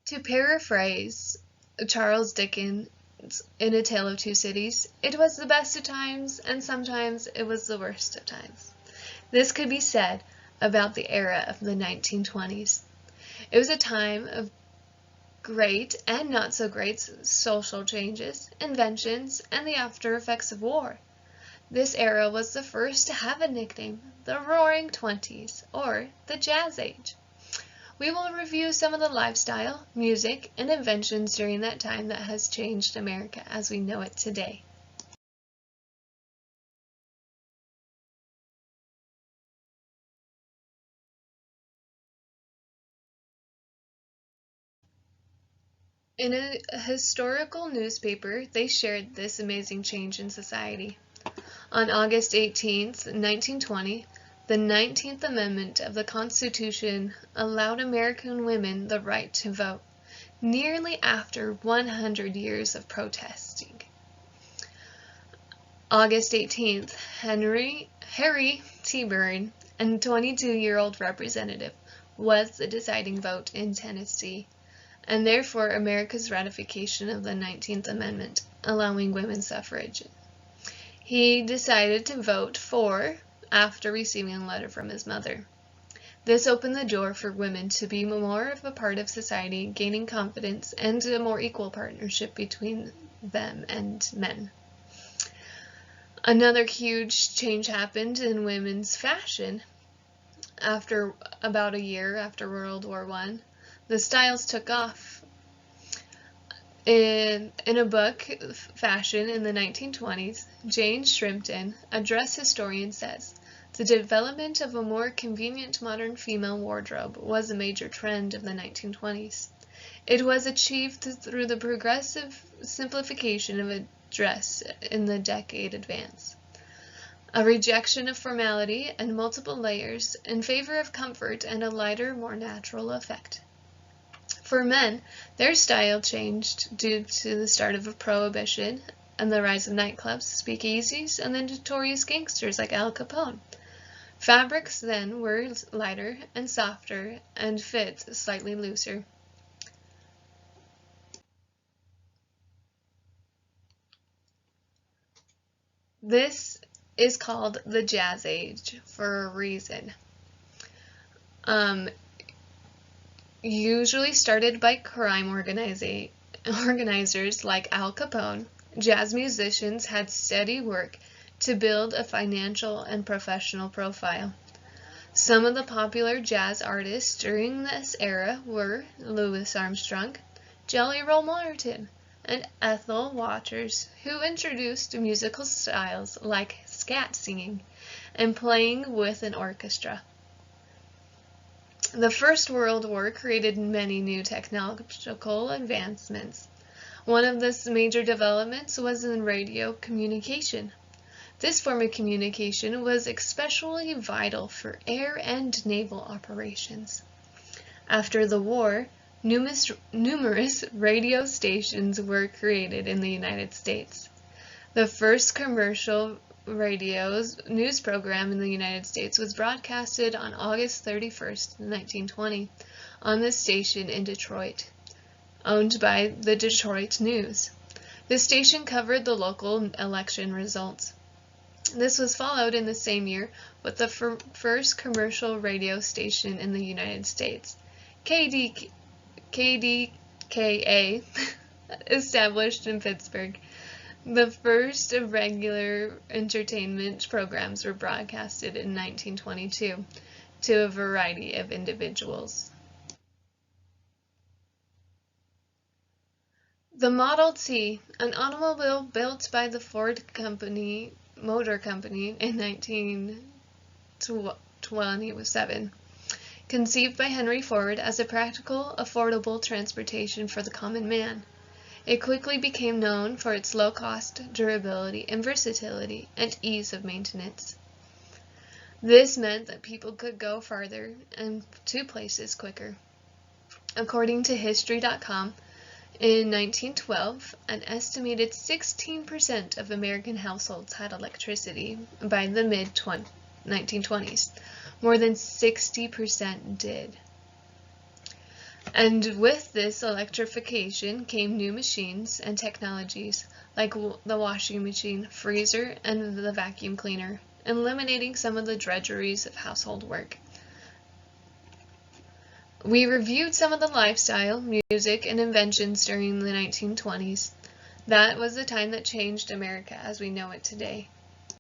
To paraphrase Charles Dickens in A Tale of Two Cities, it was the best of times, and sometimes it was the worst of times. This could be said about the era of the 1920s. It was a time of great and not so great social changes, inventions, and the after effects of war. This era was the first to have a nickname, the Roaring Twenties, or the Jazz Age. We will review some of the lifestyle, music, and inventions during that time that has changed America as we know it today. In a historical newspaper, they shared this amazing change in society. On August 18, 1920, the 19th Amendment of the Constitution allowed American women the right to vote, nearly after 100 years of protesting. August 18th, Harry T. Burn, a 22-year-old representative, was the deciding vote in Tennessee, and therefore America's ratification of the 19th Amendment, allowing women's suffrage. He decided to vote for after receiving a letter from his mother. This opened the door for women to be more of a part of society, gaining confidence and a more equal partnership between them and men. Another huge change happened in women's fashion. After about a year after World War I, the styles took off. In a book, Fashion in the 1920s, Jane Shrimpton, a dress historian, says, "The development of a more convenient modern female wardrobe was a major trend of the 1920s. It was achieved through the progressive simplification of a dress in the decade advance. A rejection of formality and multiple layers in favor of comfort and a lighter, more natural effect." For men, their style changed due to the start of Prohibition and the rise of nightclubs, speakeasies, and the notorious gangsters like Al Capone. Fabrics then were lighter and softer and fit slightly looser. This is called the Jazz Age for a reason. Usually started by crime organizers like Al Capone, jazz musicians had steady work to build a financial and professional profile. Some of the popular jazz artists during this era were Louis Armstrong, Jelly Roll Morton, and Ethel Waters, who introduced musical styles like scat singing and playing with an orchestra. The First World War created many new technological advancements. One of the major developments was in radio communication. This form of communication was especially vital for air and naval operations. After the war, numerous radio stations were created in the United States. The first commercial radio's news program in the United States was broadcasted on August 31st, 1920, on this station in Detroit, owned by the Detroit News. The station covered the local election results. This was followed in the same year with the first commercial radio station in the United States, KDKA, established in Pittsburgh. The first regular entertainment programs were broadcasted in 1922 to a variety of individuals. The Model T, an automobile built by the Ford Motor Company in 1927, conceived by Henry Ford as a practical, affordable transportation for the common man. It quickly became known for its low cost, durability, and versatility, and ease of maintenance. This meant that people could go farther and to places quicker. According to History.com, in 1912, an estimated 16% of American households had electricity. By the mid-1920s, more than 60% did. And with this electrification came new machines and technologies like the washing machine, freezer, and the vacuum cleaner, eliminating some of the drudgeries of household work. We reviewed some of the lifestyle, music, and inventions during the 1920s. That was the time that changed America as we know it today.